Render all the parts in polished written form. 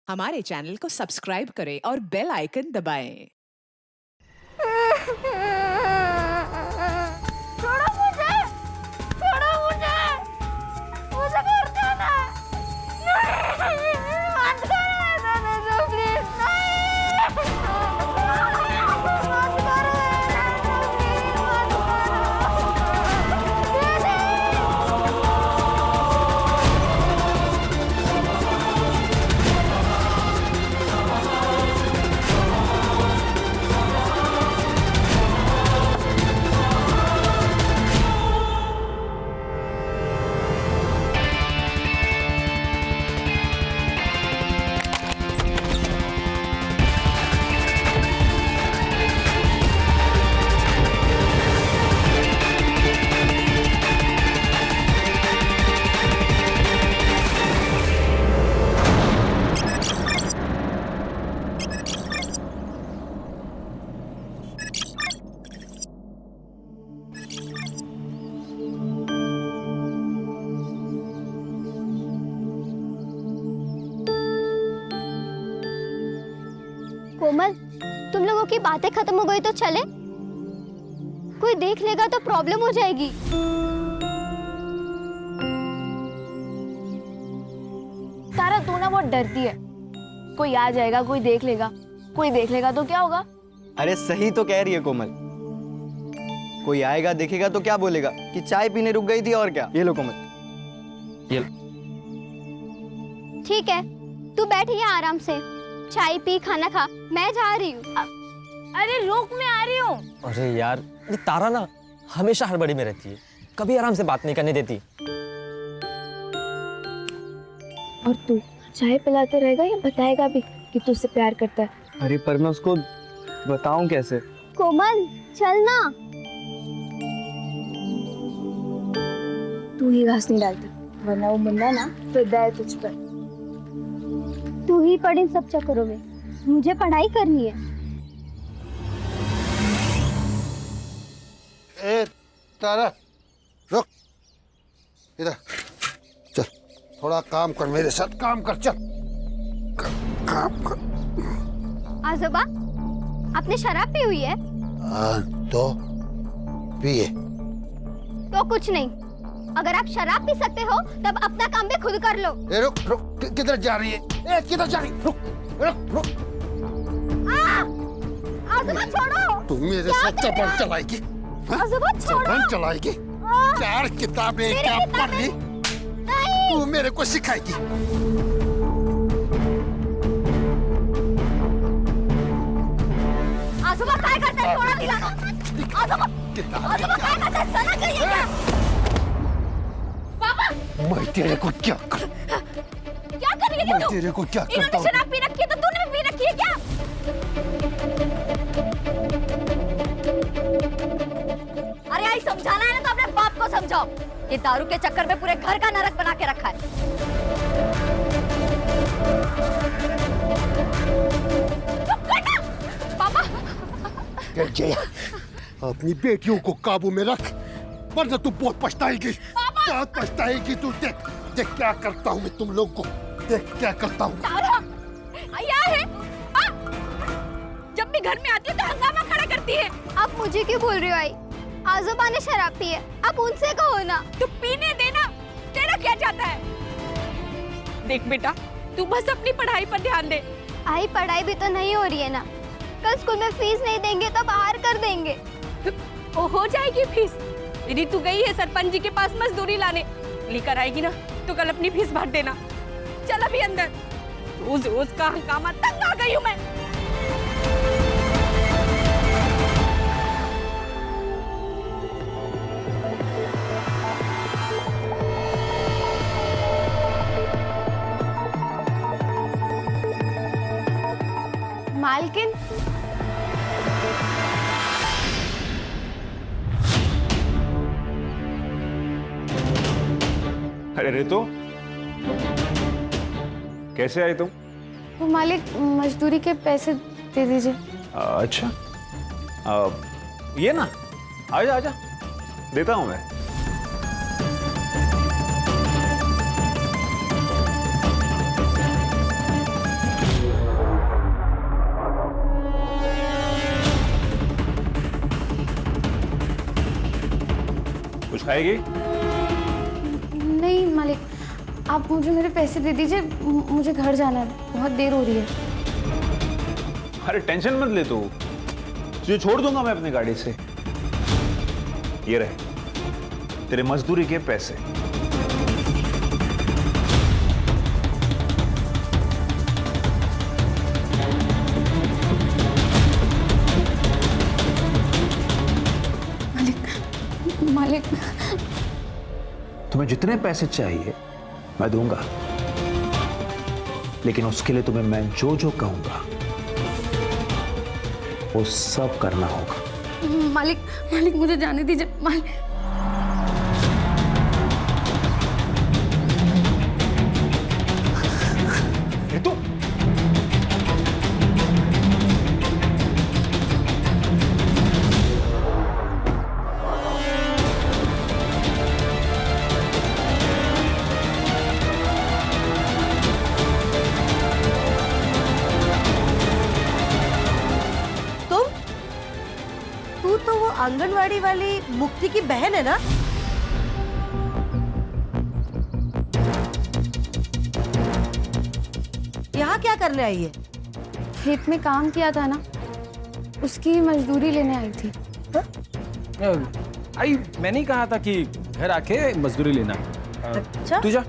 हमारे चैनल को सब्सक्राइब करें और बेल आइकन दबाएं। छोड़ो मुझे, छोड़ो मुझे, मुझे घर जाना है। नहीं, मत करो ऐसा, नहीं, प्लीज नहीं, मत करो ऐसा, प्लीज मत कोमल, तुम लोगों की बातें खत्म हो गई तो चले? कोई देख लेगा तो प्रॉब्लम हो जाएगी। तारा, तू ना बहुत डरती है। कोई आ जाएगा, कोई देख लेगा तो क्या होगा? अरे सही तो कह रही है कोमल। कोई आएगा देखेगा तो क्या बोलेगा कि चाय पीने रुक गई थी और क्या। ये लो कोमल, ये लो। ठीक है, तू बैठ यहाँ आराम से, चाय पी, खाना खा, मैं जा रही हूँ। अरे रुक, मैं आ रही हूँ। अरे यार, ये तारा ना हमेशा हड़बड़ी में रहती है, कभी आराम से बात नहीं करने देती। और तू चाय पिलाते रहेगा या बताएगा भी कि तू उससे प्यार करता है? अरे पर मैं उसको बताऊं कैसे? कोमल, चल ना। तू ही घास नहीं डालती, वरना वो मुन्ना ना फिदा है तुझ पर। तू ही पढ़ इन सब चक्करों में, मुझे पढ़ाई करनी है। ए तारा, रुक इधर, चल थोड़ा काम कर, मेरे साथ काम कर, चल काम कर। आजोबा, आपने शराब पी हुई है? तो पिए। तो कुछ नहीं, अगर आप शराब पी सकते हो तब अपना काम भी खुद कर लो। ए रुक रुक, किधर जा रही है? ए किधर जा रही है? रुक रुक रुक। आजोबा छोड़ो। तू मेरे साथ चपल चलाएगी? आजोबा छोड़ो। चपल चलाएगी? 4 किताबें क्या पढ़ ली? तू मेरे को सिखाएगी? आजोबा क्या करते हैं? थोड़ा दिलाना। आजोबा क्या करते हैं? सना कहिए क्या? पापा, मैं तेरे को क्या कर? क्या कर रही है मैं तू? तेरे को क्या करता इन्होंने हूँ? शराब पी रखी है तो तूने भी पी रखी है क्या? अरे आई, समझाना है ना तो अपने बाप को समझाओ। ये दारू के चक्कर में पूरे घर का नरक बना के रखा है। चुप कर ना। पापा, जया, अपनी बेटियों को काबू में रख, वरना तू बहुत पछताएगी। बहुत पछताएगी तू। देख देख क्या करता हूँ मैं तुम लोग को, देख क्या करता हूँ। तारा, आया है? जब भी घर में आती है तो हंगामा खड़ा करती है। आप मुझे क्यों बोल रही हो आई? आजोबा ने शराब पी है, आप उनसे कहो ना। तू पीने देना, तेरा क्या जाता है? देख बेटा, तू बस अपनी पढ़ाई पर ध्यान दे। आई, पढ़ाई भी तो नहीं हो रही है ना। कल स्कूल में फीस नहीं देंगे तो बाहर कर देंगे। ओ, हो जाएगी फीस। दीदी तू गई है सरपंच जी के पास मजदूरी लाने, लेकर आएगी ना तो कल अपनी फीस भर देना। चल अभी अंदर, रोज रोज का हंगामा, तंग आ गई हूँ मैं। मालकिन, अरे रितु, कैसे आई तुम? वो मालिक, मजदूरी के पैसे दे दीजिए। अच्छा, ये ना, आजा आजा, देता हूं मैं। आएगी? नहीं मालिक, आप मुझे मेरे पैसे दे दीजिए, मुझे घर जाना है, बहुत देर हो रही है। अरे टेंशन मत ले तू, तुझे छोड़ दूंगा मैं अपनी गाड़ी से। ये रहे तेरे मजदूरी के पैसे। मालिक, तुम्हें जितने पैसे चाहिए मैं दूंगा, लेकिन उसके लिए तुम्हें मैं जो जो कहूंगा वो सब करना होगा। मालिक मुझे जाने दीजिए मालिक। ऋतु, तू तो वो आंगनवाड़ी वाली मुक्ति की बहन है ना? यहाँ क्या करने आई है? खेत में काम किया था ना, उसकी मजदूरी लेने आई थी। आई मैंने ही कहा था कि घर आके मजदूरी लेना। अच्छा? तू जा।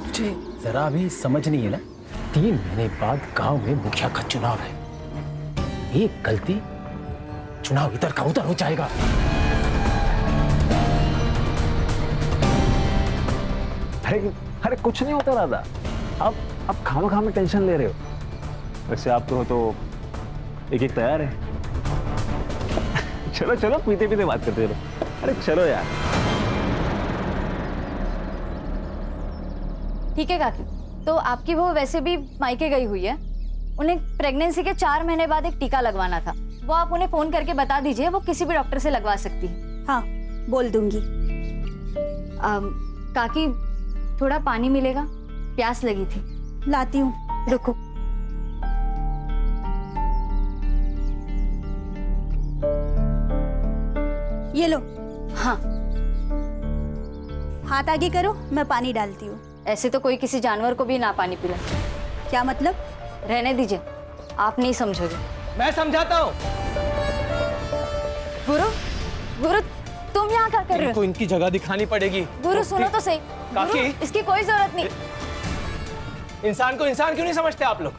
तुझे जरा भी समझ नहीं है ना, 3 महीने बाद गांव में मुखिया का चुनाव है। एक गलती, चुनाव इधर का उधर हो जाएगा। अरे कुछ नहीं होता दादा, आप खामा में टेंशन ले रहे हो। वैसे आप तो एक तैयार है। चलो चलो पीते पीते बात करते रहो। अरे चलो यार। ठीक है काकी, तो आपकी बहू वैसे भी मायके गई हुई है, उन्हें प्रेगनेंसी के 4 महीने बाद एक टीका लगवाना था। वो आप उन्हें फोन करके बता दीजिए, वो किसी भी डॉक्टर से लगवा सकती है। हाँ, बोल दूंगी। काकी थोड़ा पानी मिलेगा, प्यास लगी थी। लाती हूँ, रुको। ये लो। हाँ, हाथ आगे करो, मैं पानी डालती हूँ। ऐसे तो कोई किसी जानवर को भी ना पानी पिला। क्या मतलब? रहने दीजिए, आप नहीं समझोगे। मैं समझाता हूँ। गुरु तुम यहाँ क्या कर रहे हो? इनको इनकी जगह दिखानी पड़ेगी। गुरु सुनो तो सही। काकी, गुरु, इसकी कोई जरूरत नहीं। इंसान को इंसान क्यों नहीं समझते आप लोग?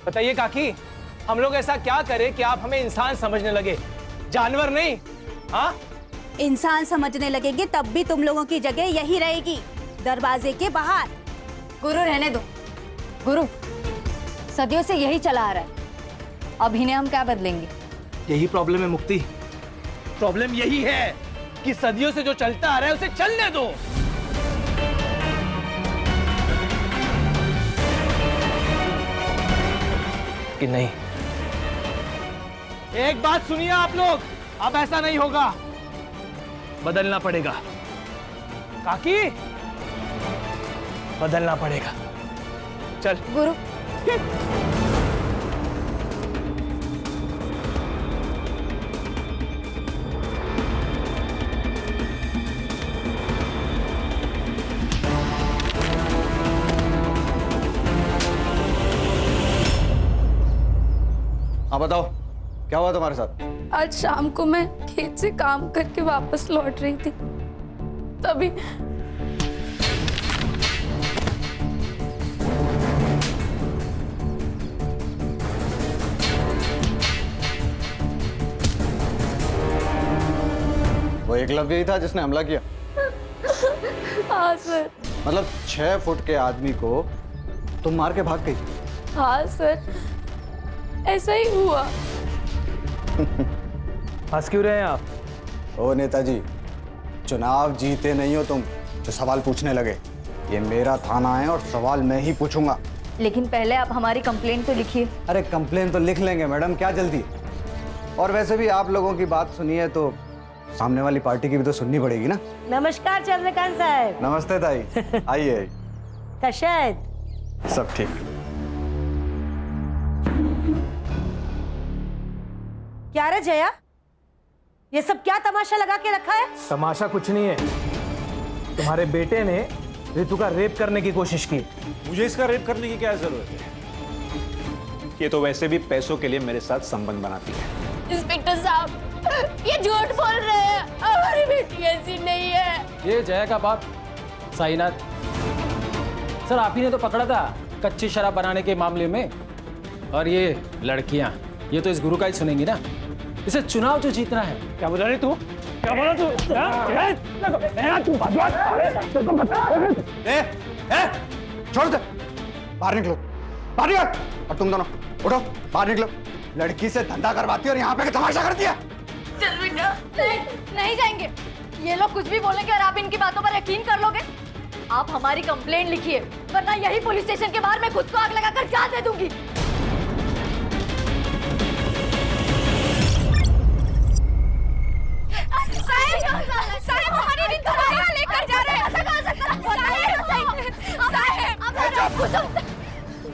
बताइए काकी, हम लोग ऐसा क्या करें कि आप हमें इंसान समझने लगे, जानवर नहीं? हाँ, इंसान समझने लगेंगे तब भी तुम लोगों की जगह यही रहेगी, दरवाजे के बाहर। गुरु रहने दो। गुरु, सदियों से यही चला आ रहा है, अब इन्हें हम क्या बदलेंगे? यही प्रॉब्लम है मुक्ति। प्रॉब्लम यही है कि सदियों से जो चलता आ रहा है उसे चलने दो। कि नहीं, एक बात सुनिए आप लोग, अब ऐसा नहीं होगा, बदलना पड़ेगा। काकी, बदलना पड़ेगा। चल गुरु। हाँ बताओ, क्या हुआ तुम्हारे साथ? आज शाम को मैं खेत से काम करके वापस लौट रही थी, तभी वो एकलव्य ही था जिसने हमला किया? हाँ सर। मतलब 6 फुट के आदमी को तुम मार के भाग गई? हाँ सर, ऐसा ही हुआ। हंस क्यों रहे हैं आप? ओ नेताजी, चुनाव जीते नहीं हो तुम जो सवाल पूछने लगे। ये मेरा थाना है और सवाल मैं ही पूछूंगा। लेकिन पहले आप हमारी कंप्लेंट तो लिखिए। अरे कंप्लेन तो लिख लेंगे मैडम, क्या जल्दी? और वैसे भी आप लोगों की बात सुनिए तो सामने वाली पार्टी की भी तो सुननी पड़ेगी ना। नमस्कार चंद्रकांत साहब। नमस्ते ताई, आइए। कशा आहेत? सब ठीक। क्या रे जया, ये सब क्या तमाशा लगा के रखा है? तमाशा कुछ नहीं है, तुम्हारे बेटे ने रितु का रेप करने की कोशिश की। मुझे इसका रेप करने की क्या जरूरत है? ये तो वैसे भी पैसों के लिए मेरे साथ संबंध बनाती है। इंस्पेक्टर साहब, ये झूठ बोल रहे हैं, हमारी बेटी ऐसी नहीं है। ये जया का बाप साईनाथ सर, आप ही ने तो पकड़ा था कच्ची शराब बनाने के मामले में। और ये लड़कियां, ये तो इस गुरु का ही सुनेंगी ना। इसे चुनाव जो जीतना है। क्या बोला रे तू? क्या बोला तू? छोड़ दे, बाहर निकलो, बाहर निकल। और तुम दोनों उठो, बाहर निकलो। लड़की से धंधा करवाती है और यहाँ पे तमाशा करती है। चल बेटा, नहीं जाएंगे। ये लोग कुछ भी बोलेंगे और आप इनकी बातों पर यकीन कर लोगे। आप हमारी कंप्लेंट लिखिए, वरना यही पुलिस स्टेशन के बाहर मैं खुद को आग लगाकर जान दे दूंगी। साहब, हमारी रितु को यहाँ लेकर जा रहे हैं।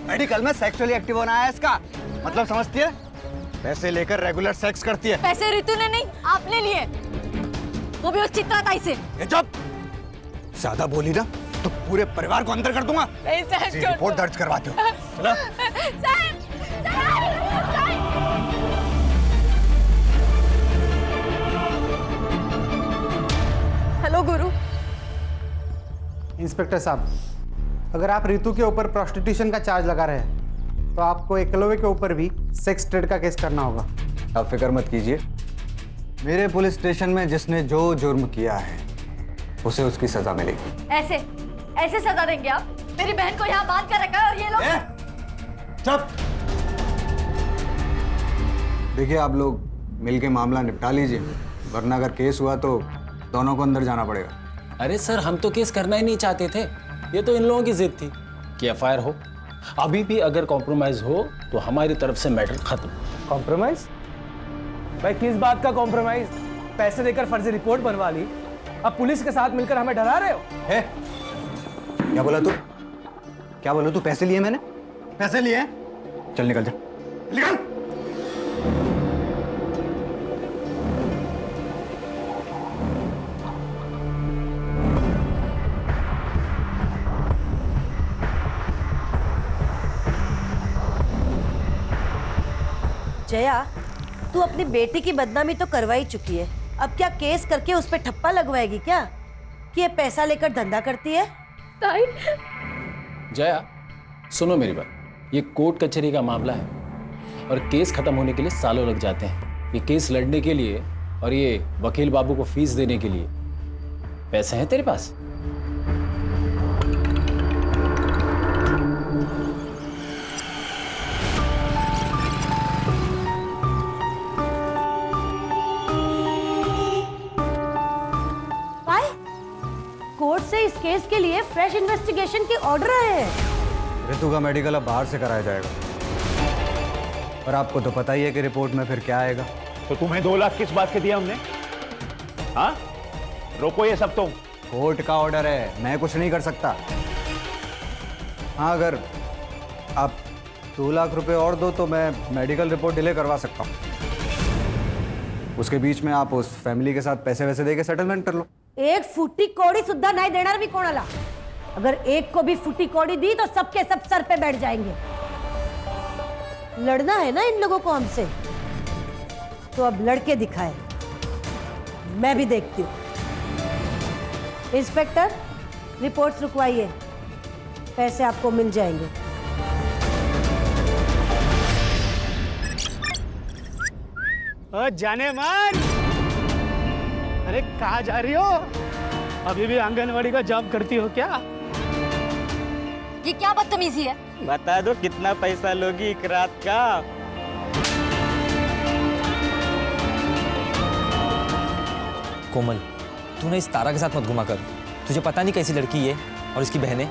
मेडिकल में सेक्सुअली एक्टिव होना है इसका मतलब, समझती है? पैसे लेकर रेगुलर सेक्स करती है। पैसे रितु ने नहीं, आपने लिए, वो भी उस चित्राताई से। ये चुप, ज्यादा बोली ना तो पूरे परिवार को अंदर कर दूंगा। रिपोर्ट दर्ज करवाते हो। चलो। हेलो गुरु। इंस्पेक्टर साहब, अगर आप रितु के ऊपर प्रोस्टिट्यूशन का चार्ज लगा रहे हैं तो आपको एकलव्य के ऊपर भी सेक्स ट्रेड का केस करना होगा। आप फिक्र मत कीजिए, मेरे पुलिस स्टेशन में जिसने जो जुर्म किया है उसे उसकी सजा मिलेगी। ऐसे ऐसे सजा देंगे आप? मेरी बहन को यहाँ बांध कर रखा है और ये लोग। चुप। देखिए, आप लोग मिलके मामला निपटा लीजिए, वरना अगर केस हुआ तो दोनों को अंदर जाना पड़ेगा। अरे सर, हम तो केस करना ही नहीं चाहते थे। ये तो इन लोगों की जिद थी कि एफआईआर हो। अभी भी अगर कॉम्प्रोमाइज हो तो हमारी तरफ से मैटर खत्म। कॉम्प्रोमाइज? भाई किस बात का कॉम्प्रोमाइज? पैसे देकर फर्जी रिपोर्ट बनवा ली, अब पुलिस के साथ मिलकर हमें डरा रहे हो? है? क्या बोला तू? क्या बोला तू? पैसे लिए मैंने? पैसे लिए? चल निकल जा, निकल। जया, तू अपनी बेटी की बदनामी तो करवा ही चुकी है, अब क्या केस करके उस पे ठप्पा लगवाएगी क्या कि ये पैसा लेकर धंधा करती है? ताई, जया सुनो मेरी बात, ये कोर्ट कचहरी का मामला है और केस खत्म होने के लिए सालों लग जाते हैं। ये केस लड़ने के लिए और ये वकील बाबू को फीस देने के लिए पैसे हैं तेरे पास? कोर्ट से इस केस के लिए फ्रेश इन्वेस्टिगेशन के ऑर्डर आए हैं। रितु का मेडिकल अब बाहर से कराया जाएगा, और आपको तो पता ही है कि रिपोर्ट में फिर क्या आएगा। तो तुम्हें 2 लाख किस बात के दिया हमने? हाँ, रोको ये सब। तुम कोर्ट का ऑर्डर है, मैं कुछ नहीं कर सकता। हाँ, अगर आप 2 लाख रुपए और दो तो मैं मेडिकल रिपोर्ट डिले करवा सकता हूँ। उसके बीच में आप उस फैमिली के साथ पैसे वैसे देके सेटलमेंट कर लो। एक फुटी कौड़ी सुद्धा नहीं देना भी कोणाला। अगर एक को भी फुटी कौड़ी दी तो सबके सब सर पे बैठ जाएंगे। लड़ना है ना इन लोगों को हमसे, तो अब लड़के दिखाए, मैं भी देखती हूँ। इंस्पेक्टर, रिपोर्ट्स रुकवाइए, पैसे आपको मिल जाएंगे। जाने मन, अरे कहाँ जा रही हो? अभी भी आंगनवाड़ी का जॉब करती हो क्या? ये क्या बदतमीजी है? बता दो कितना पैसा लोगी एक रात का? कोमल, तू ना इस तारा के साथ मत घुमा कर। तुझे पता नहीं कैसी लड़की है और इसकी बहनें।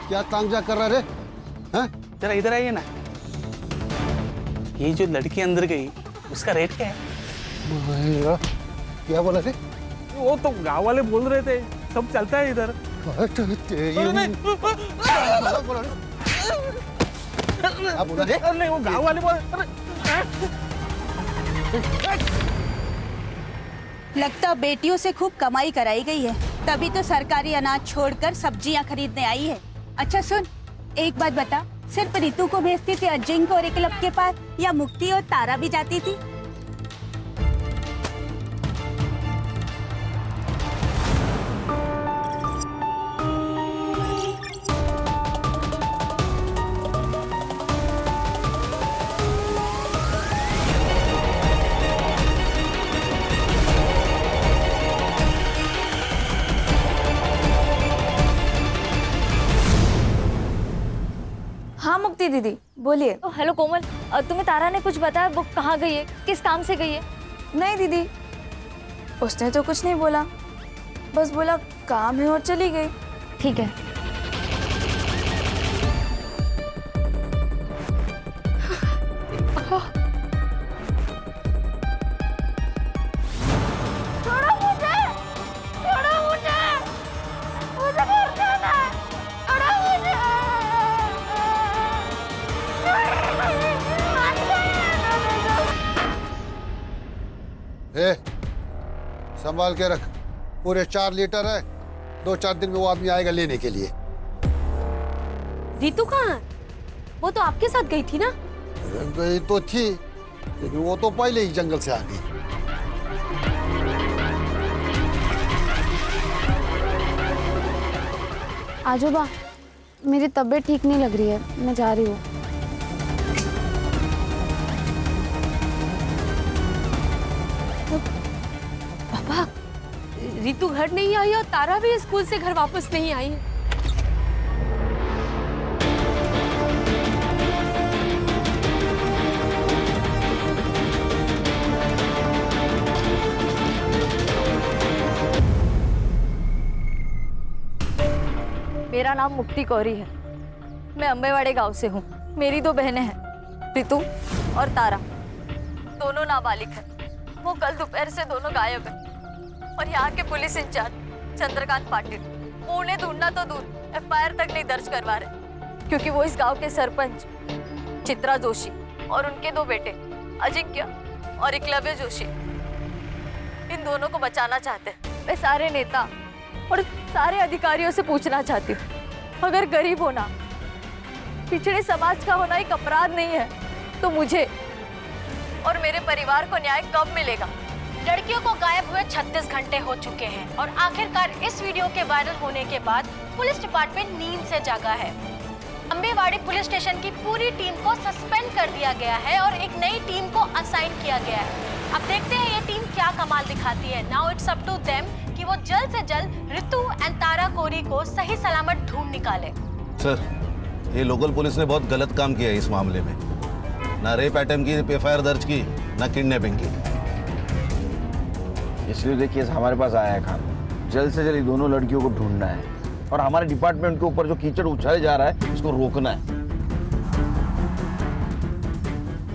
क्या तांजा कर रहा रे? हाँ? जरा इधर आइए ना। ये जो लड़की अंदर गई उसका रेट क्या है? क्या बोला थे? वो तो गांव वाले बोल रहे थे, सब चलता है इधर। नहीं, वो गांव वाले बोल। लगता बेटियों से खूब कमाई कराई गई है, तभी तो सरकारी अनाज छोड़कर सब्जियां खरीदने आई है। अच्छा सुन, एक बात बता, सिर्फ रितु को भेजती थी अजिंक्य और एकलव के पास, या मुक्ति और तारा भी जाती थी? हाँ मुक्ति दीदी बोलिए। हेलो कोमल, तुम्हें तारा ने कुछ बताया? वो कहाँ गई है, किस काम से गई है? नहीं दीदी, उसने तो कुछ नहीं बोला, बस बोला काम है और चली गई। ठीक है। संभाल के रख, पूरे 4 लीटर है, 2-4 दिन में वो आदमी आएगा लेने के लिए। रितु कहाँ? वो तो आपके साथ गई थी ना? गई तो थी, लेकिन वो तो पहले ही जंगल से आ गई। आजोबा, मेरी तबीयत ठीक नहीं लग रही है, मैं जा रही हूँ। पापा, रितु घर नहीं आई और तारा भी स्कूल से घर वापस नहीं आई है। मेरा नाम मुक्ति कौरी है, मैं अम्बेवाड़े गांव से हूँ। मेरी 2 बहनें हैं, रितु और तारा, दोनों नाबालिग हैं। वो कल दोपहर से दोनों गायब हैं और यहाँ के पुलिस इंचार्ज चंद्रकांत पाटिल वो उन्हें ढूंढना तो दूर FIR तक नहीं दर्ज करवा रहे, क्योंकि वो इस गांव के सरपंच चित्रा जोशी और उनके 2 बेटे अजिंक्य और एकलव्य जोशी, इन दोनों को बचाना चाहते हैं। मैं सारे नेता और सारे अधिकारियों से पूछना चाहती हूँ, अगर गरीब होना, पिछड़े समाज का होना एक अपराध नहीं है, तो मुझे और मेरे परिवार को न्याय कब मिलेगा? लड़कियों को गायब हुए 36 घंटे हो चुके हैं और आखिरकार इस वीडियो के वायरल होने के बाद पुलिस डिपार्टमेंट नींद से जागा है। अम्बेवाड़ी पुलिस स्टेशन की पूरी टीम को सस्पेंड कर दिया गया है और एक नई टीम को असाइन किया गया है। अब देखते हैं ये टीम क्या कमाल दिखाती है। Now it's up to them कि वो जल्द से जल्द रितु एंड तारा कोरी को सही सलामत ढूंढ निकाले। सर, ये लोकल पुलिस ने बहुत गलत काम किया है इस मामले में। ना रेप अटेम्प्ट की FIR दर्ज की, ना किडनैपिंग की। इसलिए देखिए हमारे पास आया है खान, जल्द से जल्द दोनों लड़कियों को ढूंढना है और हमारे डिपार्टमेंट के ऊपर जो कीचड़ उछाले जा रहा है इसको रोकना है।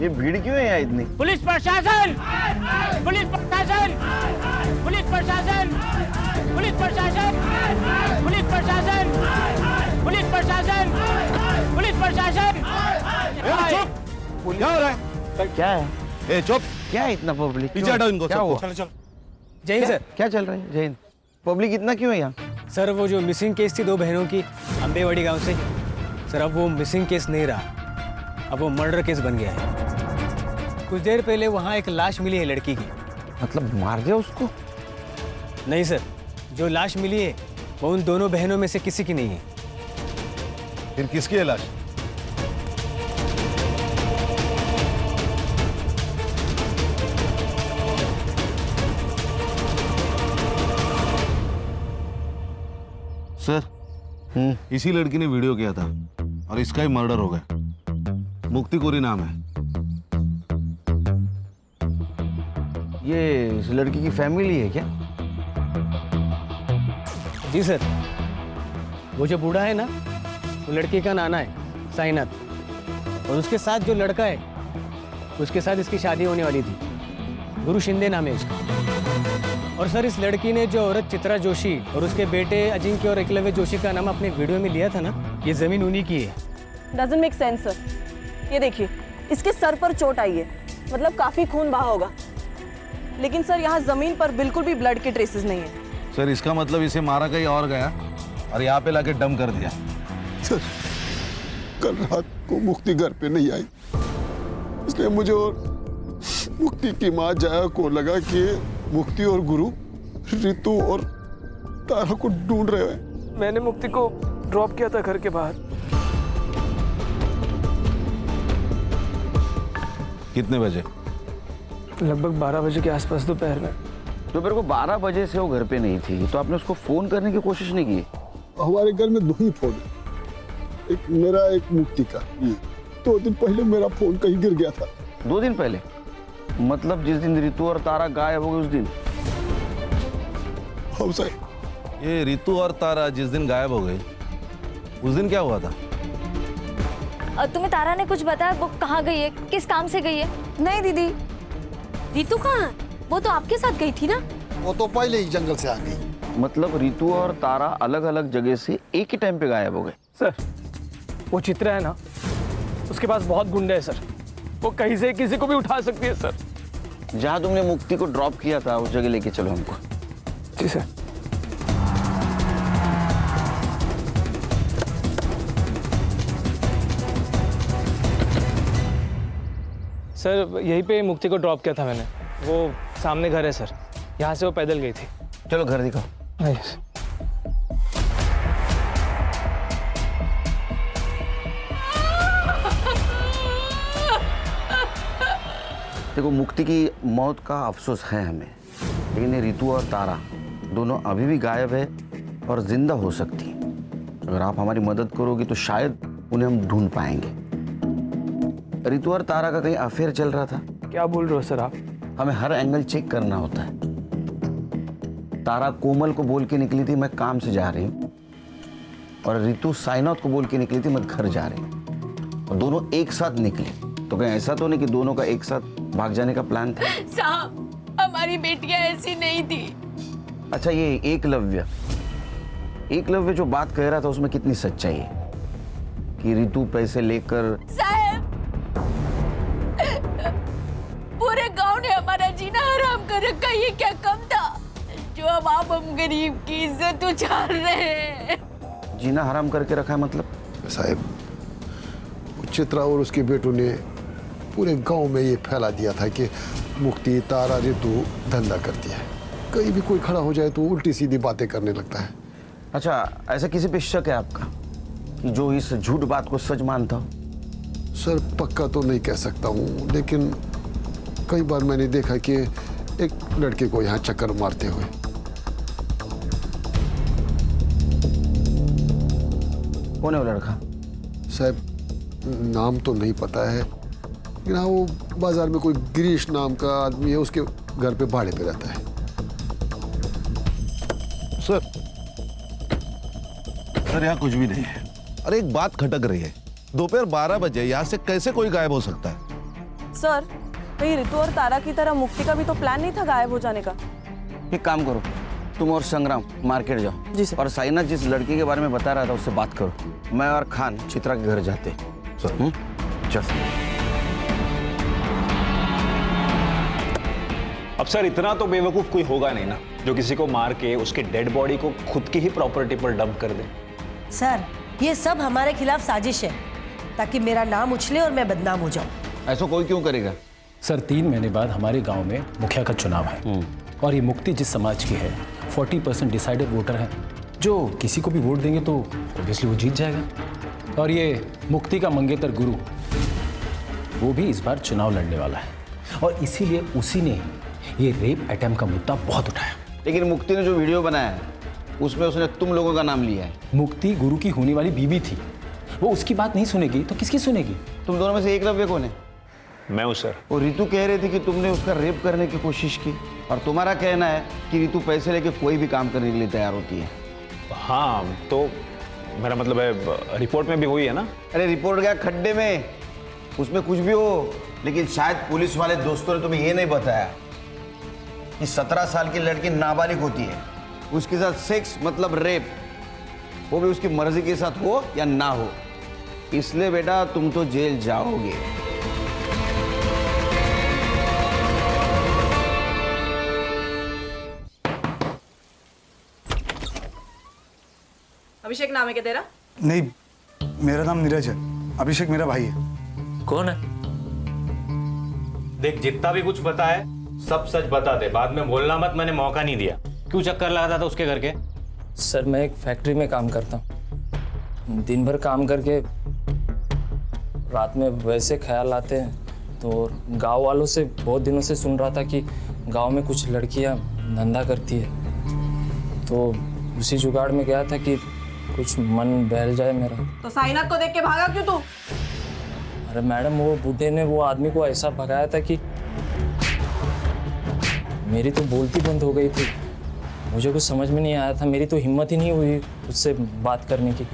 ये भीड़ क्यों है यहाँ इतनी? पुलिस प्रशासन, पुलिस प्रशासन, पुलिस प्रशासन, पुलिस प्रशासन, पुलिस प्रशासन, पुलिस प्रशासन, पुलिस प्रशासन। क्या हो रहा है? क्या है? ए चुप! क्या है इतना पब्लिक? पीछे हटाओ इनको। क्या हुआ? चलो चलो। जय हिंद सर। क्या चल रहा है? जय हिंद। पब्लिक इतना क्यों है यहाँ? सर वो जो मिसिंग केस थी 2 बहनों की अम्बेवाड़ी गांव से, सर अब वो मिसिंग केस नहीं रहा, अब वो मर्डर केस बन गया है। कुछ देर पहले वहाँ एक लाश मिली है लड़की की। मतलब मार दिया उसको? नहीं सर, जो लाश मिली है वो उन दोनों बहनों में से किसी की नहीं है। फिर किसकी है लाश? सर, इसी लड़की ने वीडियो किया था और इसका ही मर्डर हो गया। मुक्ति कोरी नाम है। ये इस लड़की की फैमिली है क्या? जी सर, वो जो बूढ़ा है ना, वो लड़की का नाना है। साईनाथ, और उसके साथ जो लड़का है उसके साथ इसकी शादी होने वाली थी। गुरु शिंदे नाम है उसका। और सर, इस लड़की ने जो औरत चित्रा जोशी और उसके बेटे अजिंक्य और एकलव्य जोशी का नाम अपने वीडियो में लिया था ना, ये जमीन उन्हीं की है। Doesn't make sense sir. ये देखिए, इसके सर पर चोट आई है, मतलब काफी खून बहा होगा, लेकिन सर यहाँ जमीन पर बिल्कुल भी ब्लड के ट्रेसेस नहीं है। सर इसका मतलब इसे मारा कहीं और गया और यहाँ पे लाके डम कर दिया। सर कल रात को मुक्ति घर पे नहीं आई, इसलिए मुझे और मुक्ति की माँ जया को लगा कि मुक्ति और गुरु रितु और तारा को ढूंढ रहे हैं। मैंने मुक्ति को ड्रॉप किया था घर के बाहर। कितने बजे? लगभग 12 बजे के आसपास दोपहर में। दोपहर को 12 बजे से वो घर पे नहीं थी, तो आपने उसको फोन करने की कोशिश नहीं की? हमारे घर में 2 ही फोन है, एक मेरा एक मुक्ति का। 2 दिन पहले मेरा फोन कहीं गिर गया था। 2 दिन पहले? मतलब जिस दिन रितु और तारा गायब हो गए उस दिन? हाँ साहब। ये रितु और तारा जिस दिन गायब हो गई उस दिन क्या हुआ था? तुम्हें तारा ने कुछ बताया? वो कहाँ गई है, किस काम से गई है? नहीं दीदी, रितु कहाँ है? वो तो आपके साथ गई थी ना। वो तो पहले ही जंगल से आ गई। मतलब रितु और तारा अलग अलग जगह से एक ही टाइम पे गायब हो गए? सर, वो चित्रा है ना, उसके पास बहुत गुंडे हैं सर, वो कहीं से किसी को भी उठा सकती है सर। जहाँ तुमने मुक्ति को ड्रॉप किया था उस जगह लेके चलो हमको। जी सर। सर यहीं पे मुक्ति को ड्रॉप किया था मैंने, वो सामने घर है सर, यहाँ से वो पैदल गई थी। चलो घर दिखाओ। देखो, मुक्ति की मौत का अफसोस है हमें, लेकिन ये रितु और तारा दोनों अभी भी गायब है और जिंदा हो सकती। अगर आप हमारी मदद करोगे तो शायद उन्हें हम ढूंढ पाएंगे। रितु और तारा का कहीं अफेयर चल रहा था? क्या बोल रहे हो सर आप? हमें हर एंगल चेक करना होता है। तारा कोमल को बोल के निकली थी मैं काम से जा रही हूँ, और रितु साईनाथ को बोल के निकली थी मैं घर जा रही हूँ, और दोनों एक साथ निकले। तो कहीं ऐसा तो नहीं कि दोनों का एक साथ भाग जाने का प्लान था? साहब, हमारी बेटियां ऐसी नहीं थी। अच्छा, ये एकलव्य जो बात कह रहा था उसमें कितनी सच्चाई है कि रितु पैसे लेकर? साहब, पूरे गांव ने हमारा जीना हराम कर रखा, ये क्या कम था जो अब आप हम गरीब की इज्जत उछाल रहे हैं? जीना हराम करके रखा है मतलब? साहब, चित्रा और उसके बेटों ने पूरे गांव में ये फैला दिया था कि मुक्ति, तारा, रितु धंधा करती है। कहीं भी कोई खड़ा हो जाए तो उल्टी सीधी बातें करने लगता है। अच्छा, ऐसा किसी पे शक है आपका कि जो इस झूठ बात को सच मानता हो? सर पक्का तो नहीं कह सकता हूँ, लेकिन कई बार मैंने देखा कि एक लड़के को यहाँ चक्कर मारते हुए। कौन है वो लड़का? साहब नाम तो नहीं पता है, लेकिन हाँ वो बाजार में कोई गिरीश नाम का आदमी है, उसके घर पे भाड़े पे रहता है। सर यहाँ कुछ भी नहीं है। अरे एक बात खटक रही है, दोपहर 12 बजे यहाँ से कैसे कोई गायब हो सकता है? सर, कहीं रितु और तारा की तरह मुक्ति का भी तो प्लान नहीं था गायब हो जाने का? एक काम करो, तुम और संग्राम मार्केट जाओ। जी सर। और साईनाथ जिस लड़की के बारे में बता रहा था उससे बात करो। मैं और खान चित्रा के घर जाते। सर चल। अब सर इतना तो बेवकूफ कोई होगा नहीं ना जो किसी को मार के उसके डेड बॉडी को खुद की ही प्रॉपर्टी पर डंप कर दे। सर, ये सब हमारे खिलाफ साजिश है ताकि मेरा नाम उछले और मैं बदनाम हो जाऊं। ऐसा कोई क्यों करेगा? सर 3 महीने बाद हमारे गांव में मुखिया का चुनाव है, और ये मुक्ति जिस समाज की है 40% डिसाइडेड वोटर है, जो किसी को भी वोट देंगे तो ऑब्वियसली वो जीत जाएगा। और ये मुक्ति का मंगेतर गुरु, वो भी इस बार चुनाव लड़ने वाला है, और इसीलिए उसी ने ये रेप अटेम्प्ट का मुद्दा बहुत उठाया। लेकिन मुक्ति ने जो वीडियो बनाया है उसमें उसने तुम लोगों का नाम लिया है। मुक्ति गुरु की होने वाली बीवी थी, वो उसकी बात नहीं सुनेगी तो किसकी सुनेगी? तुम दोनों में से एकलव्य कौन है? मैं हूं सर। वो रितु कह रही थी कि तुमने उसका रेप करने की कोशिश की, और तुम्हारा कहना है कि रितु पैसे लेके कोई भी काम करने के लिए तैयार होती है। हाँ, तो मेरा मतलब है रिपोर्ट में भी हुई है ना? अरे रिपोर्ट गया खड्डे में, उसमें कुछ भी हो, लेकिन शायद पुलिस वाले दोस्तों ने तुम्हें ये नहीं बताया कि 17 साल की लड़की नाबालिग होती है, उसके साथ सेक्स मतलब रेप, वो भी उसकी मर्जी के साथ हो या ना हो। इसलिए बेटा तुम तो जेल जाओगे। अभिषेक नाम है क्या तेरा? नहीं, मेरा नाम नीरज है। अभिषेक मेरा भाई है। कौन है? देख, जितना भी कुछ पता है सब सच बता दे, बाद में बोलना मत, मैंने मौका नहीं दिया। क्यों चक्कर लगाता था उसके घर के? सर मैं एक फैक्ट्री में काम करता हूँ, दिन भर काम करके रात में वैसे ख्याल आते हैं, तो गांव वालों से बहुत दिनों से सुन रहा था कि गांव में कुछ लड़कियां धंधा करती है, तो उसी जुगाड़ में गया था कि कुछ मन बहल जाए मेरा। तो साइनाथ को देख के भागा क्यों तू? अरे मैडम, वो बूढ़े ने वो आदमी को ऐसा भगाया था कि मेरी तो बोलती बंद हो गई थी। मुझे कुछ समझ में नहीं आया था, मेरी तो हिम्मत ही नहीं हुई उससे बात करने की,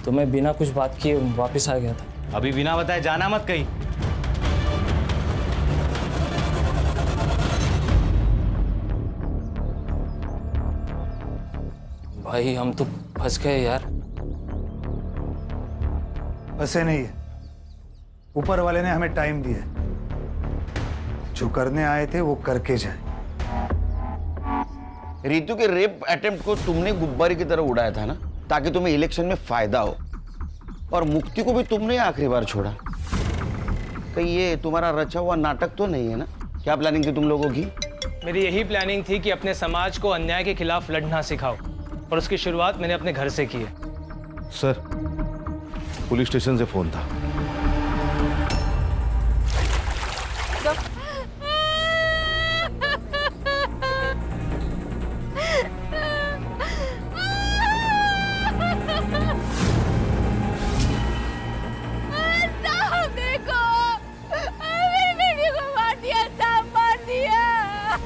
तो मैं बिना कुछ बात किए वापस आ गया था। अभी बिना बताए जाना मत कहीं। भाई हम तो फंस गए यार। फंसे नहीं है, ऊपर वाले ने हमें टाइम दिया, जो करने आए थे वो करके जाए। रितु के रेप अटेम्प्ट को तुमने गुब्बारे की तरह उड़ाया था ना, ताकि तुम्हें इलेक्शन में फायदा हो, और मुक्ति को भी तुमने आखिरी बार छोड़ा। कहीं ये तुम्हारा रचा हुआ नाटक तो नहीं है ना? क्या प्लानिंग थी तुम लोगों की? मेरी यही प्लानिंग थी कि अपने समाज को अन्याय के खिलाफ लड़ना सिखाओ, और उसकी शुरुआत मैंने अपने घर से की है। सर, पुलिस स्टेशन से फोन था।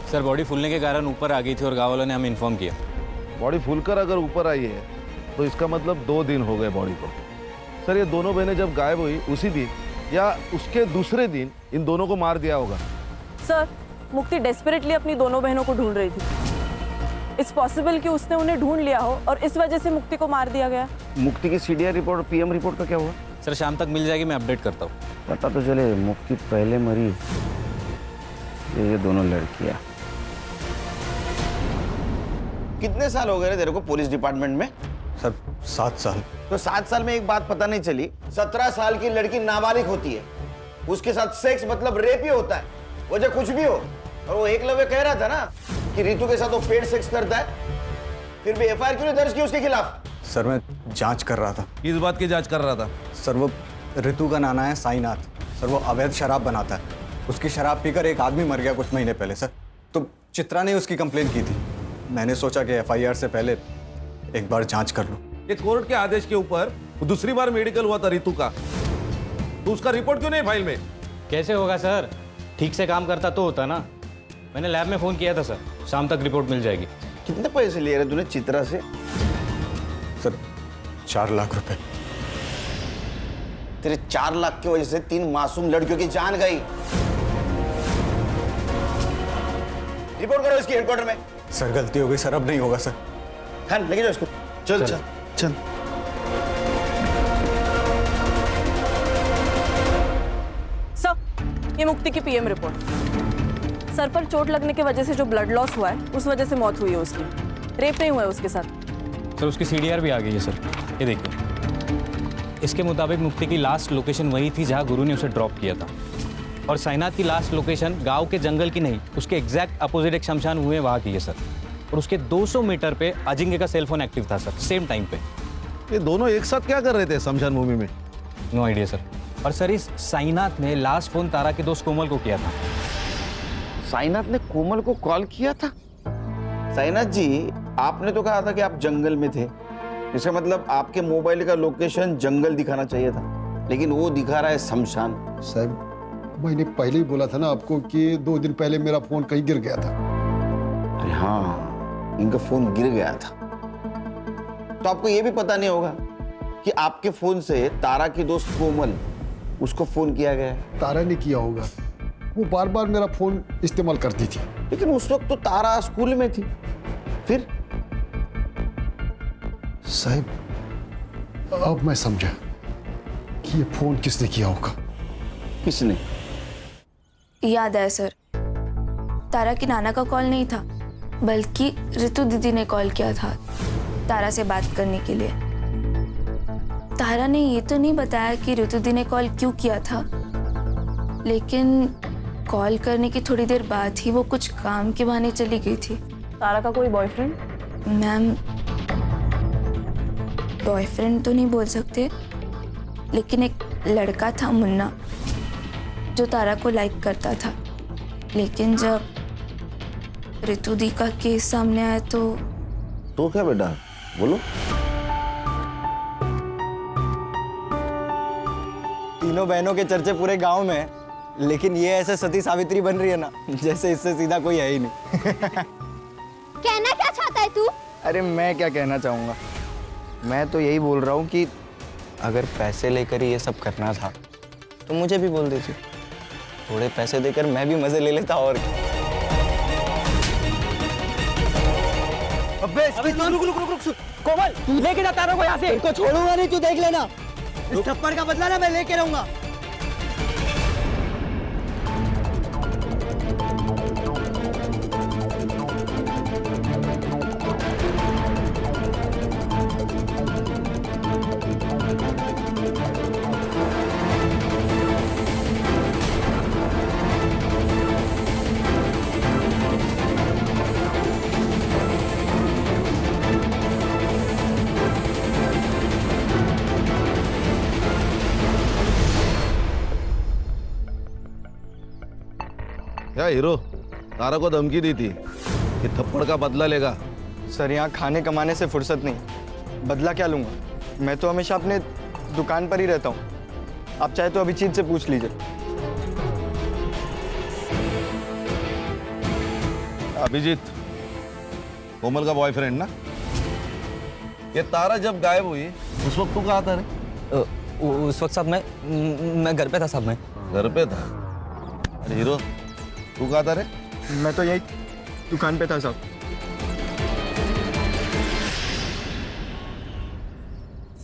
सर बॉडी फूलने के कारण ऊपर आ गई थी और गाँव वालों ने हमें इन्फॉर्म किया। बॉडी फूलकर अगर ऊपर आई है तो इसका मतलब 2 दिन हो गए बॉडी को। सर ये दोनों बहनें जब गायब हुई उसी दिन या उसके दूसरे दिन इन दोनों को मार दिया होगा। सर, मुक्ति डेस्परेटली अपनी दोनों बहनों को ढूंढ रही थी। इट्स पॉसिबल कि उसने उन्हें ढूंढ लिया हो और इस वजह से मुक्ति को मार दिया गया। मुक्ति की सीडीआर रिपोर्ट और पीएम रिपोर्ट का क्या हुआ? सर शाम तक मिल जाएगी, मैं अपडेट करता हूँ। पता तो चले मुक्ति पहले मरी, ये दोनों लड़कियां। कितने साल हो गए रे तेरे को पुलिस डिपार्टमेंट में? सर 7 साल। तो 7 साल में एक बात पता नहीं चली, 17 साल की लड़की नाबालिग होती है, उसके साथ सेक्स मतलब रेप ही होता है, वजह कुछ भी हो। और वो एकलव्य कह रहा था ना कि रितु के साथ वो पेड सेक्स करता है, फिर भी एफआईआर क्यों नहीं दर्ज की उसके खिलाफ? सर मैं जांच कर रहा था। किस बात की जांच कर रहा था? सर वो रितु का नाना है साईनाथ, सर वो अवैध शराब बनाता है, उसकी शराब पीकर एक आदमी मर गया कुछ महीने पहले सर, तो चित्रा ने उसकी कंप्लेंट की थी। मैंने सोचा कि एफआईआर से पहले एक बार जांच कर लूं। ये कोर्ट के आदेश के ऊपर दूसरी बार मेडिकल हुआ था रितु का, तो उसका रिपोर्ट क्यों नहीं फाइल में? कैसे होगा सर, ठीक से काम करता तो होता ना। मैंने लैब में फोन किया था सर, शाम तक रिपोर्ट मिल जाएगी। कितने पैसे लिए रहे तूने चित्रा से? सर 4 लाख रुपए। तेरे 4 लाख की वजह से 3 मासूम लड़कियों की जान गई। रिपोर्ट करो इसकी हेडक्वार्टर में। सर गलती हो गई सर, अब नहीं होगा सर। खान लेके जाओ इसको। चल चल चल। सर, ये मुक्ति की पीएम रिपोर्ट। सर पर चोट लगने की वजह से जो ब्लड लॉस हुआ है, उस वजह से मौत हुई है उसकी। रेप नहीं हुआ है उसके साथ। सर उसकी सीडीआर भी आ गई है सर, ये देखिए। इसके मुताबिक मुक्ति की लास्ट लोकेशन वही थी जहां गुरु ने उसे ड्रॉप किया था, और साईनाथ की लास्ट लोकेशन गांव के जंगल की नहीं, उसके एग्जैक्ट अपोजिट एक शमशान हुए वहां की है सर। और उसके 200 मीटर पे अजिंक्य का सेलफोन एक्टिव था सर, सेम टाइम पे। ये दोनों एक साथ क्या कर रहे थे शमशान भूमि में? No idea sir. और सर इस साईनाथ ने लास्ट फोन तारा के दोस्त कोमल को किया था। साईनाथ ने कोमल को कॉल किया था? साईनाथ जी, आपने तो कहा था कि आप जंगल में थे, इसका मतलब आपके मोबाइल का लोकेशन जंगल दिखाना चाहिए था, लेकिन वो दिखा रहा है शमशान। साहब मैंने पहले ही बोला था ना आपको कि 2 दिन पहले मेरा फोन कहीं गिर गया था। अरे हाँ, इनका फोन गिर गया था, तो आपको ये भी पता नहीं होगा कि आपके फोन से तारा की दोस्त कोमल, उसको फोन किया गया है? तारा ने किया होगा, वो बार बार मेरा फोन इस्तेमाल करती थी। लेकिन उस वक्त तो तारा स्कूल में थी। फिर साहब अब मैं समझा कि ये फोन किसने किया होगा। किसने? याद है सर, तारा की नाना का कॉल नहीं था, बल्कि ऋतु दीदी ने कॉल किया था तारा से बात करने के लिए। तारा ने ये तो नहीं बताया कि ऋतु दी ने कॉल क्यों किया था, लेकिन कॉल करने की थोड़ी देर बाद ही वो कुछ काम के बहाने चली गई थी। तारा का कोई बॉयफ्रेंड? मैम, बॉयफ्रेंड तो नहीं बोल सकते, लेकिन एक लड़का था मुन्ना, जो तारा को लाइक करता था। लेकिन जब ऋतु दी का केस सामने आया तो क्या बेटा, बोलो। तीनों बहनों के चर्चे पूरे गांव में है, लेकिन ये ऐसे सती सावित्री बन रही है ना, जैसे इससे सीधा कोई है ही नहीं। कहना क्या चाहता है तू? अरे मैं क्या कहना चाहूँगा, मैं तो यही बोल रहा हूँ कि अगर पैसे लेकर ही ये सब करना था तो मुझे भी बोल देती, थोड़े पैसे देकर मैं भी मजे ले लेता। और अबे रुक कोमल, लेके जा तारा को यहाँ से। इनको छोड़ूंगा नहीं, तू देख लेना। इस थप्पड़ का बदला ना मैं लेके रहूंगा। क्या हीरो, तारा को धमकी दी थी कि थप्पड़ का बदला लेगा? सर, यहाँ खाने कमाने से फुर्सत नहीं, बदला क्या लूंगा? मैं तो हमेशा अपने दुकान पर ही रहता हूँ। आप चाहे तो अभिजीत से पूछ लीजिए। अभिजीत कोमल का बॉयफ्रेंड ना? ये तारा जब गायब हुई उस वक्त तू कहाँ था रे? उस वक्त साहब मैं घर पे था साहब। मैं घर पे था? अरे हीरो, तू कहाँ था रे? मैं तो यही दुकान पे था साहब।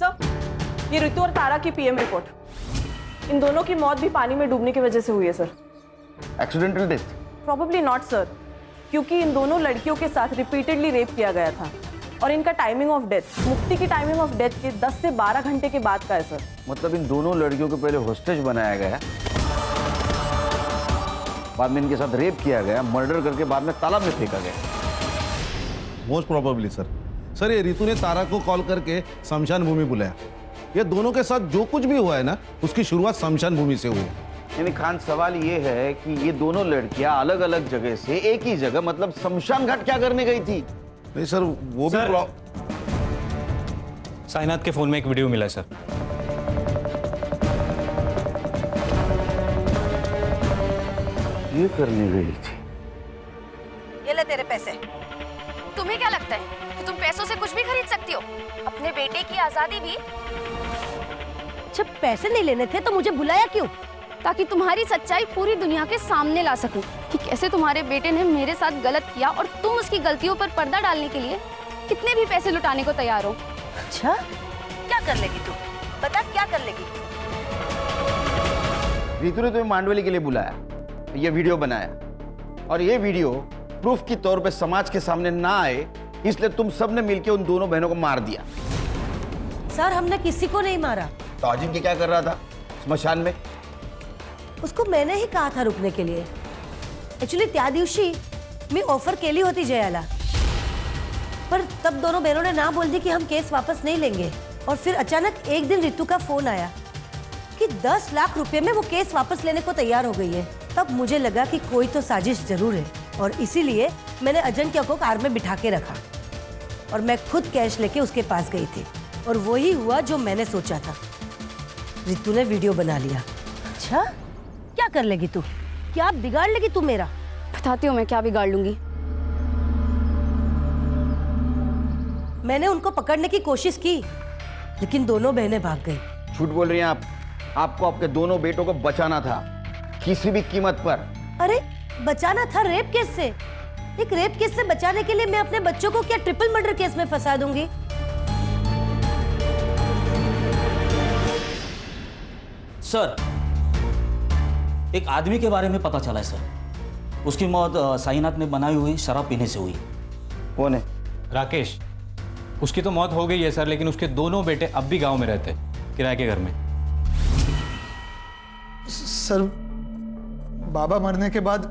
सर, ये ऋतु और तारा की पीएम रिपोर्ट। इन दोनों की मौत भी पानी में डूबने की वजह से हुई है sir. Accidental death? Probably not sir, क्योंकि इन दोनों लड़कियों के साथ रिपीटेडली रेप किया गया था और इनका टाइमिंग ऑफ डेथ मुक्ति की टाइमिंग ऑफ डेथ के 10 से 12 घंटे के बाद का है सर। मतलब इन दोनों लड़कियों को पहले होस्टेज बनाया गया, बाद में इनके साथ रेप किया गया, मर्डर करके बाद में तालाब में फेंका गया। Most probably sir. सर, ये रितु ने तारा को कॉल करके शमशान भूमि बुलाया। ये दोनों के साथ जो कुछ भी हुआ है ना, उसकी शुरुआत शमशान भूमि से हुई। यानी खान, सवाल ये है कि ये दोनों लड़कियां अलग अलग जगह से एक ही जगह, मतलब शमशान घाट क्या करने गई थी? नहीं सर, वो भी साईनाथ के फोन में एक वीडियो मिला है सर। ये करने गई थी। ये ले तेरे पैसे। तुम्हें क्या लगता है कि तुम पैसों से कुछ भी खरीद सकती हो? अपने बेटे की आजादी भी। जब पैसे नहीं लेने थे तो मुझे बुलाया क्यों? ताकि तुम्हारी सच्चाई पूरी दुनिया के सामने ला सकूं कि कैसे तुम्हारे बेटे ने मेरे साथ गलत किया और तुम उसकी गलतियों पर पर्दा डालने के लिए कितने भी पैसे लुटाने को तैयार हो। अच्छा, क्या कर लेगी तू? बता, क्या कर लेगी? रितु ने तुम्हें मांडवली के लिए बुलाया, ये वीडियो बनाया, और ये वीडियो प्रूफ के तौर पे समाज के सामने ना आए, इसलिए तुम सबने मिलकर उन दोनों बहनों को मार दिया। सर, हमने किसी को नहीं मारा। तो अजिंक्य क्या कर रहा था स्मशान में? उसको मैंने ही कहा था रुकने के लिए। एक्चुअली त्या दिवशी मी ऑफर केली होती जयाला, पर तब दोनों बहनों ने ना बोल दी कि हम केस वापस नहीं लेंगे। और फिर अचानक एक दिन रितु का फोन आया कि 10 लाख रुपए में वो केस वापस लेने को तैयार हो गई है। तब मुझे लगा कि कोई तो साजिश जरूर है, और इसीलिए मैंने अजिंक्य को कार में बिठा के रखा और मैं खुद कैश लेके उसके पास गई थी। और वही हुआ जो मैंने सोचा था। रितु ने वीडियो बना लिया। अच्छा, क्या कर लेगी तू? क्या बिगाड़ लेगी तू मेरा? बताती हूँ मैं क्या बिगाड़ लूंगी। मैंने उनको पकड़ने की कोशिश की, लेकिन दोनों बहनें भाग गई। झूठ बोल रही हैं आप। आपको आपके दोनों बेटों को बचाना था, किसी भी कीमत पर। अरे बचाना था रेप केस से। एक रेप केस से बचाने के लिए मैं अपने बच्चों को क्या ट्रिपल मर्डर केस में फंसा दूंगी? सर, एक आदमी के बारे में पता चला है सर। उसकी मौत साईनाथ ने बनाई हुई शराब पीने से हुई। कौन है? राकेश। उसकी तो मौत हो गई है सर, लेकिन उसके दोनों बेटे अब भी गांव में रहते हैं, किराए के घर में। सर, बाबा मरने के बाद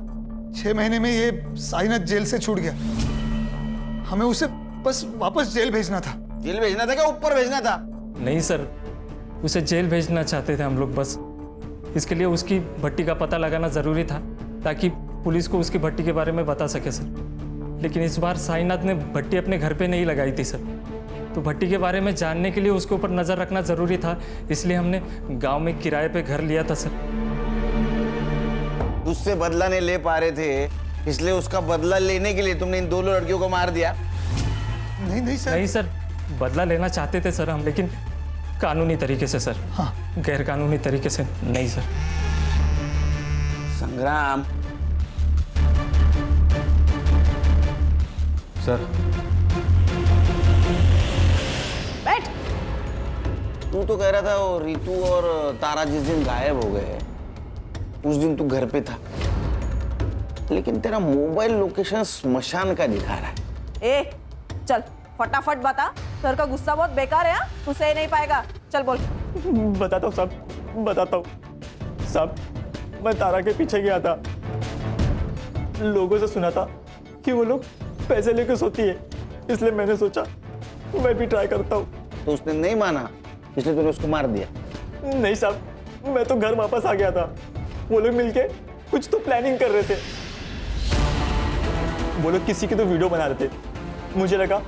6 महीने में ये साईनाथ जेल से छूट गया। हमें उसे बस वापस जेल भेजना था। जेल भेजना था क्या ऊपर भेजना था? नहीं सर, उसे जेल भेजना चाहते थे हम लोग बस। इसके लिए उसकी भट्टी का पता लगाना ज़रूरी था ताकि पुलिस को उसकी भट्टी के बारे में बता सके सर। लेकिन इस बार साईनाथ ने भट्टी अपने घर पे नहीं लगाई थी सर, तो भट्टी के बारे में जानने के लिए उसके ऊपर नज़र रखना ज़रूरी था, इसलिए हमने गांव में किराए पे घर लिया था सर। उससे बदला नहीं ले पा रहे थे, इसलिए उसका बदला लेने के लिए तुमने इन दोनों लड़कियों को मार दिया? नहीं सर। नहीं सर, बदला लेना चाहते थे सर हम, लेकिन कानूनी तरीके से सर। हाँ। गैर कानूनी तरीके से नहीं सर। संग्राम। सर। बैठ। तू तो कह रहा था वो रितु और तारा जिस दिन गायब हो गए उस दिन तू घर पे था, लेकिन तेरा मोबाइल लोकेशन स्मशान का दिखा रहा है। ए चल फटाफट बता, सर का गुस्सा बहुत बेकार है। तू सह नहीं पाएगा, चल बोल। बताता हूँ साहब, बताता हूँ साहब। मैं तारा के पीछे गया था, लोगों से सुना था कि वो लोग पैसे लेकर सोती है, इसलिए मैंने सोचा मैं भी ट्राई करता हूँ। तो उसने नहीं माना, इसलिए तूने उसको मार दिया? नहीं साहब, मैं तो घर वापस आ गया था। वो लोग मिलके कुछ तो प्लानिंग कर रहे थे। वो लोग किसी की तो वीडियो बना रहे थे। मुझे लगा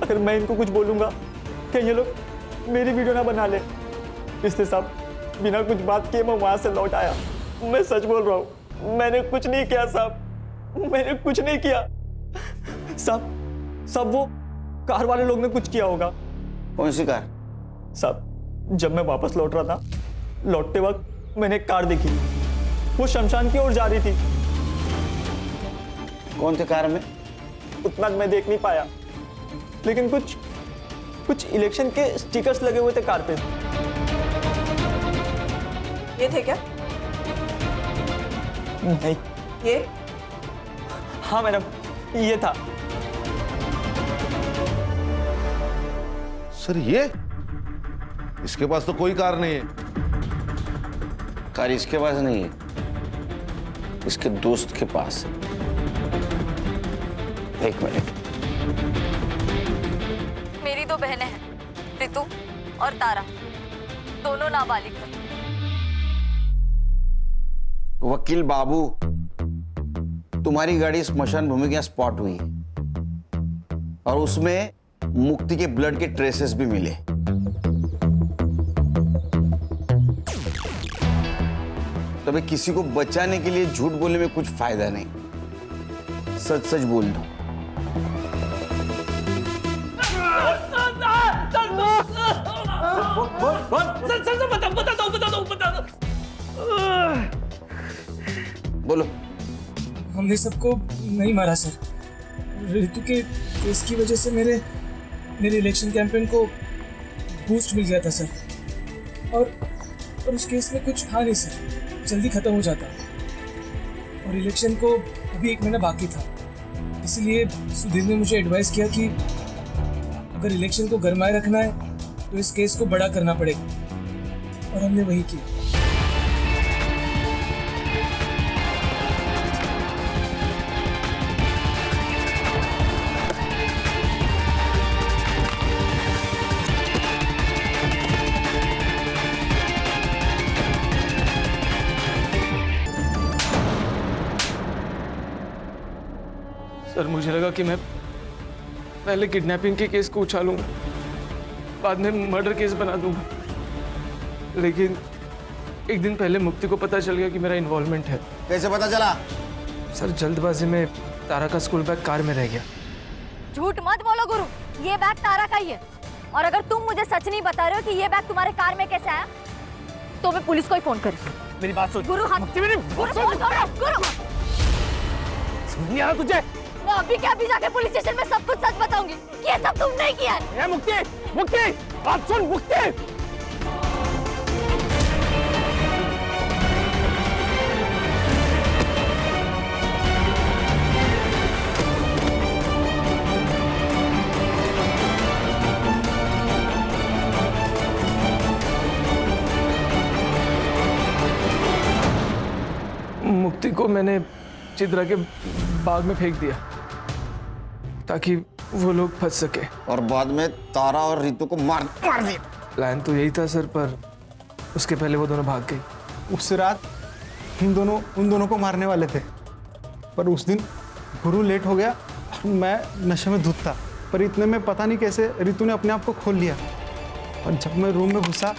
अगर मैं इनको कुछ बोलूंगा कि ये लोग मेरी वीडियो ना बना ले, इसलिए साहब बिना कुछ बात किए मैं वहां से लौट आया। मैं सच बोल रहा हूँ, मैंने कुछ नहीं किया साहब, मैंने कुछ नहीं किया साहब। वो कार वाले लोग ने कुछ किया होगा। कौन सी कार? साहब जब मैं वापस लौट रहा था, लौटते वक्त मैंने एक कार देखी, वो शमशान की ओर जा रही थी। कौन थे कार में? उतना मैं देख नहीं पाया, लेकिन कुछ इलेक्शन के स्टिकर्स लगे हुए थे कार पे। ये थे क्या? नहीं। ये? हाँ मैडम, ये था। सर ये इसके पास तो कोई कार नहीं है। कार इसके पास नहीं है, इसके दोस्त के पास है। एक मिनट। मेरी दो बहनें हैं, रितु और तारा, दोनों नाबालिग हैं। वकील बाबू, तुम्हारी गाड़ी स्मशान भूमि के यहाँ स्पॉट हुई और उसमें मुक्ति के ब्लड के ट्रेसेस भी मिले। तभी किसी को बचाने के लिए झूठ बोलने में कुछ फायदा नहीं। सच सच बोल दो। बोलो। हमने सबको नहीं मारा सर। रितु के केस की वजह से मेरे इलेक्शन कैंपेन को बूस्ट मिल गया था सर, और उस केस में कुछ था नहीं सर, जल्दी खत्म हो जाता। और इलेक्शन को अभी 1 महीना बाकी था, इसलिए सुधीर ने मुझे एडवाइस किया कि अगर इलेक्शन को गरमाए रखना है तो इस केस को बड़ा करना पड़ेगा, और हमने वही किया। सर मुझे लगा कि मैं पहले किडनैपिंग के केस को उछालूंगा, बाद में मर्डर केस बना दूंगा, लेकिन एक दिन पहले मुक्ति को पता चल गया कि मेरा इन्वॉल्वमेंट है। कैसे पता चला? सर जल्दबाजी में तारा का स्कूल बैग कार में रह गया। झूठ मत बोलो गुरु, ये बैग तारा का ही है और अगर तुम मुझे सच नहीं बता रहे हो कि ये बैग तुम्हारे कार में कैसे आया, तो मैं पुलिस को ही फोन करूँ। मेरी बात सुन। गुरु हाथ मुक्ति, मेरी गुरु फोन करो, गुरु। समझ नहीं आ रहा तुझे? मैं अभी क्या अभी जाके पुलिस स्टेशन में सब कुछ सच बताऊंगी कि ये सब तुमने किया है। ए मुक्ति, मुक्ति, बात सुन मुक्ति। मुक्ति को मैंने चित्रा के बाग में फेंक दिया ताकि वो लोग फंस सके, और बाद में तारा और रितु को मार दिया। प्लान तो यही था सर, पर उसके पहले वो दोनों भाग गई। उस रात उन दोनों को मारने वाले थे, पर उस दिन गुरु लेट हो गया और मैं नशे में धुत था। पर इतने में पता नहीं कैसे रितु ने अपने आप को खोल लिया, और जब मैं रूम में घुसा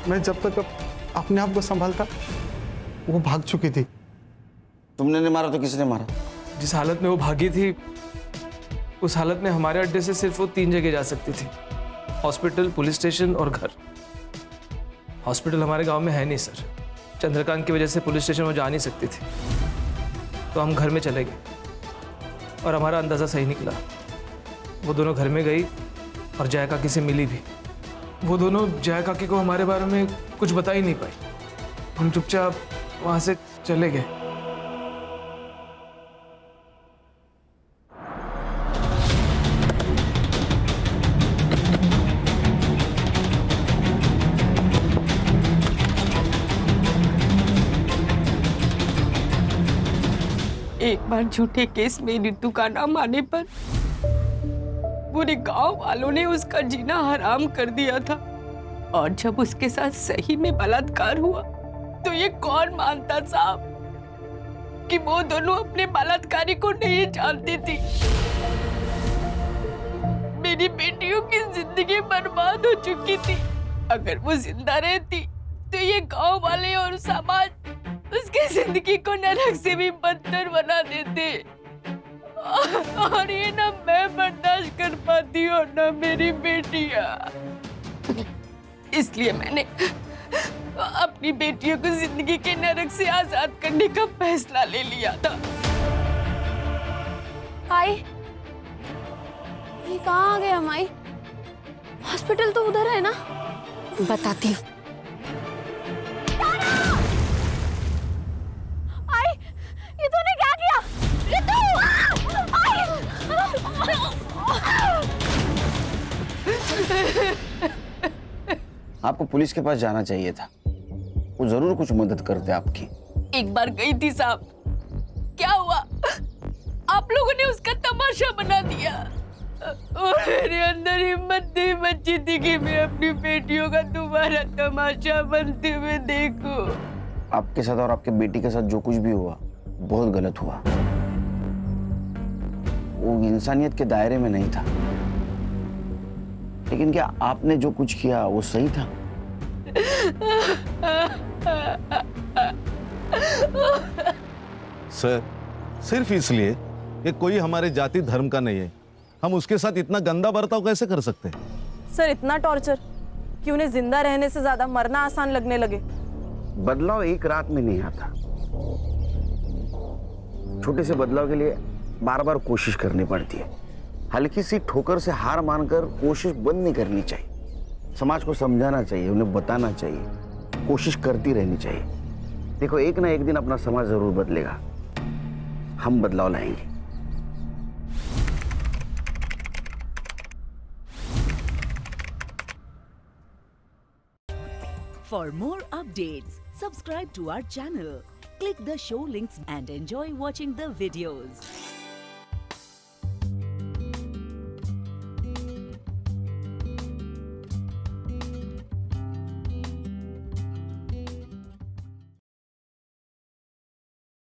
मैं जब तक अपने आप को संभालता वो भाग चुकी थी। तुमने नहीं मारा तो किसने मारा? जिस हालत में वो भागी थी, उस हालत में हमारे अड्डे से सिर्फ वो 3 जगह जा सकती थी, हॉस्पिटल, पुलिस स्टेशन और घर। हॉस्पिटल हमारे गांव में है नहीं सर, चंद्रकांत की वजह से पुलिस स्टेशन वो जा नहीं सकती थी, तो हम घर में चले गए और हमारा अंदाज़ा सही निकला। वो दोनों घर में गई और जया काकी से मिली भी। वो दोनों जया काकी को हमारे बारे में कुछ बता ही नहीं पाई। हम चुपचाप वहाँ से चले गए। एक बार झूठे केस में रितु का नाम आने पर पूरे गांव वालों ने उसका जीना हराम कर दिया था, और जब उसके साथ सही में बलात्कार हुआ तो ये कौन मानता साहब कि वो दोनों अपने बलात्कारी को नहीं जानती थी। मेरी बेटियों की जिंदगी बर्बाद हो चुकी थी। अगर वो जिंदा रहती तो ये गांव वाले और समाज उसकी जिंदगी को नरक से भी बदतर बना देते, और ये ना मैं बर्दाश्त कर पाती और ना मेरी बेटियां। इसलिए मैंने अपनी बेटियों को जिंदगी के नरक से आजाद करने का फैसला ले लिया था। आई, ये कहाँ आ गए हम? आई, हॉस्पिटल तो उधर है ना? बताती हूँ। आई, ये तूने क्या किया? रितु! आपको पुलिस के पास जाना चाहिए था, वो जरूर कुछ मदद करते आपकी। एक बार गई थी साहब, क्या हुआ? आप लोगों ने उसका तमाशा बना दिया, और मेरे अंदर हिम्मत नहीं बची थी कि मैं अपनी बेटियों का दोबारा तमाशा बनते हुए देखूं। आपके साथ और आपके बेटी के साथ जो कुछ भी हुआ बहुत गलत हुआ, वो इंसानियत के दायरे में नहीं था। लेकिन क्या आपने जो कुछ किया वो सही था? सर, सिर्फ इसलिए कि कोई हमारे जाति धर्म का नहीं है, हम उसके साथ इतना गंदा बर्ताव कैसे कर सकते हैं? सर, इतना टॉर्चर कि उन्हें जिंदा रहने से ज्यादा मरना आसान लगने लगे। बदलाव एक रात में नहीं आता, छोटे से बदलाव के लिए बार बार कोशिश करनी पड़ती है। हल्की सी ठोकर से हार मानकर कोशिश बंद नहीं करनी चाहिए। समाज को समझाना चाहिए, उन्हें बताना चाहिए, कोशिश करती रहनी चाहिए। देखो, एक ना एक दिन अपना समाज जरूर बदलेगा, हम बदलाव लाएंगे। For more updates, subscribe to our channel, click the show links and enjoy watching the videos.